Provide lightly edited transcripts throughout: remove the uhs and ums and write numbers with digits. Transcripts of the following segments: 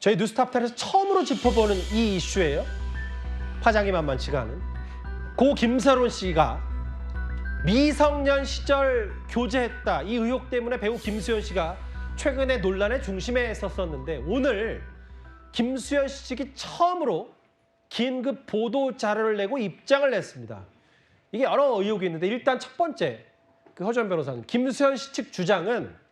저희 뉴스탑텐에서 처음으로 짚어보는 이 이슈예요. 파장이 만만치가 않은. 고 김세론 씨가 미성년 시절 교제했다. 이 의혹 때문에 배우 김수현 씨가 최근에 논란의 중심에 섰었는데 오늘 김수현 씨 측이 처음으로 긴급 보도 자료를 내고 입장을 냈습니다. 이게 여러 의혹이 있는데 일단 첫 번째, 허주연 변호사님, 김수현 씨 측 주장은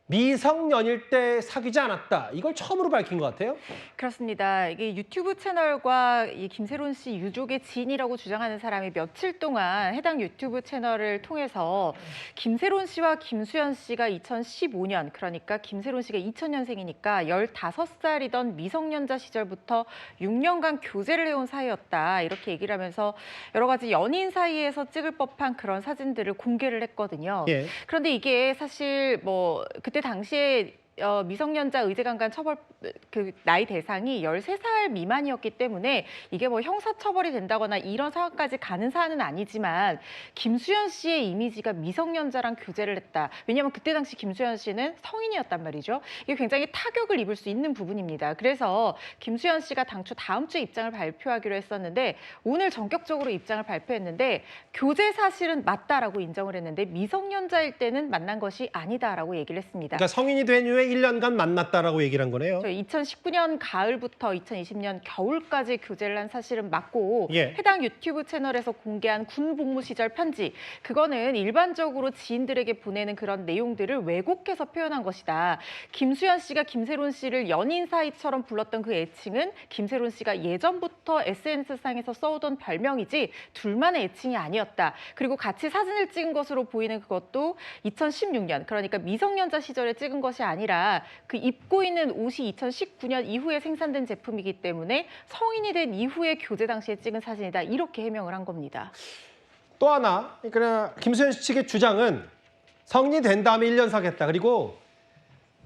미성년일 때 사귀지 않았다. 이걸 처음으로 밝힌 것 같아요. 그렇습니다. 이게 유튜브 채널과 이 김세론 씨 유족의 지인이라고 주장하는 사람이 며칠 동안 해당 유튜브 채널을 통해서 김세론 씨와 김수현 씨가 2015년, 그러니까 김세론 씨가 2000년생이니까 15살이던 미성년자 시절부터 6년간 교제를 해온 사이였다. 이렇게 얘기를 하면서 여러 가지 연인 사이에서 찍을 법한 그런 사진들을 공개를 했거든요. 예. 그런데 이게 사실 그때 당시에 미성년자 의제강간 처벌 그 나이 대상이 13살 미만이었기 때문에 이게 형사처벌이 된다거나 이런 상황까지 가는 사안은 아니지만 김수현 씨의 이미지가 미성년자랑 교제를 했다. 왜냐하면 그때 당시 김수현 씨는 성인이었단 말이죠. 이게 굉장히 타격을 입을 수 있는 부분입니다. 그래서 김수현 씨가 당초 다음 주에 입장을 발표하기로 했었는데 오늘 전격적으로 입장을 발표했는데 교제 사실은 맞다라고 인정을 했는데 미성년자일 때는 만난 것이 아니다라고 얘기를 했습니다. 그러니까 성인이 된 후에 1년간 만났다라고 얘기를 한 거네요. 2019년 가을부터 2020년 겨울까지 교제를 한 사실은 맞고 예. 해당 유튜브 채널에서 공개한 군 복무 시절 편지, 그거는 일반적으로 지인들에게 보내는 그런 내용들을 왜곡해서 표현한 것이다. 김수현 씨가 김세론 씨를 연인 사이처럼 불렀던 그 애칭은 김세론 씨가 예전부터 SNS상에서 써오던 별명이지 둘만의 애칭이 아니었다. 그리고 같이 사진을 찍은 것으로 보이는 그것도 2016년, 그러니까 미성년자 시절에 찍은 것이 아니라 그 입고 있는 옷이 2019년 이후에 생산된 제품이기 때문에 성인이 된 이후에 교제 당시에 찍은 사진이다. 이렇게 해명을 한 겁니다. 또 하나, 그러니까 김수현 씨 측의 주장은 성인이 된 다음에 1년 사귀었다. 그리고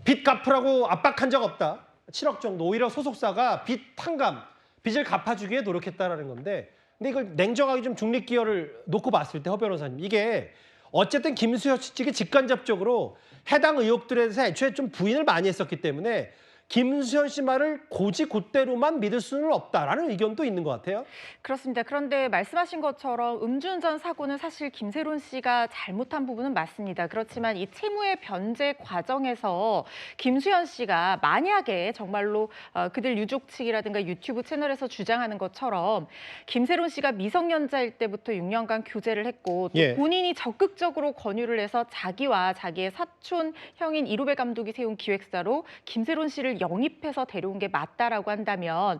빚 갚으라고 압박한 적 없다. 7억 정도. 오히려 소속사가 빚 탕감, 빚을 갚아주기 위해 노력했다라는 건데, 근데 이걸 냉정하게 좀 중립기여를 놓고 봤을 때 허 변호사님, 이게 어쨌든 김수현 씨 측이 직간접적으로 해당 의혹들에 대해서 애초에 좀 부인을 많이 했었기 때문에 김수현 씨 말을 곧대로만 믿을 수는 없다라는 의견도 있는 것 같아요. 그렇습니다. 그런데 말씀하신 것처럼 음주운전 사고는 사실 김세론 씨가 잘못한 부분은 맞습니다. 그렇지만 이 채무의 변제 과정에서 김수현 씨가 만약에 정말로 그들 유족 측이라든가 유튜브 채널에서 주장하는 것처럼 김세론 씨가 미성년자일 때부터 6년간 교제를 했고 또 예. 본인이 적극적으로 권유를 해서 자기와 자기의 사촌 형인 이로배 감독이 세운 기획사로 김세론 씨를 영입해서 데려온 게 맞다라고 한다면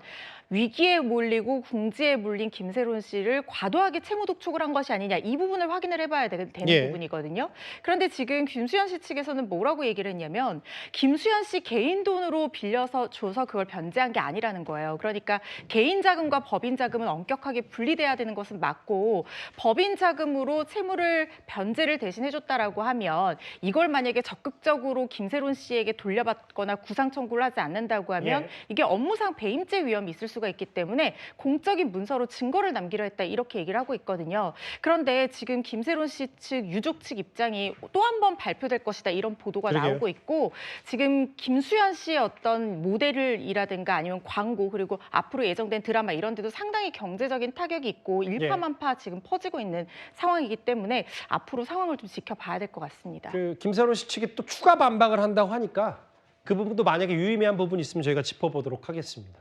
위기에 몰리고 궁지에 몰린 김세론 씨를 과도하게 채무 독촉을 한 것이 아니냐, 이 부분을 확인을 해봐야 되는 예. 부분이거든요. 그런데 지금 김수현 씨 측에서는 뭐라고 얘기를 했냐면 김수현 씨 개인 돈으로 빌려서 줘서 그걸 변제한 게 아니라는 거예요. 그러니까 개인 자금과 법인 자금은 엄격하게 분리돼야 되는 것은 맞고 법인 자금으로 채무를 변제를 대신 해줬다라고 하면 이걸 만약에 적극적으로 김세론 씨에게 돌려받거나 구상 청구를 하지 않는다고 하면 예. 이게 업무상 배임죄 위험이 있을 수가 있기 때문에 공적인 문서로 증거를 남기려 했다, 이렇게 얘기를 하고 있거든요. 그런데 지금 김세론 씨 측 유족 측 입장이 또 한 번 발표될 것이다, 이런 보도가 그러게요. 나오고 있고 지금 김수현 씨의 어떤 모델이라든가 아니면 광고 그리고 앞으로 예정된 드라마 이런 데도 상당히 경제적인 타격이 있고 일파만파 지금 퍼지고 있는 상황이기 때문에 앞으로 상황을 좀 지켜봐야 될 것 같습니다. 김세론 씨 측이 또 추가 반박을 한다고 하니까 그 부분도 만약에 유의미한 부분이 있으면 저희가 짚어보도록 하겠습니다.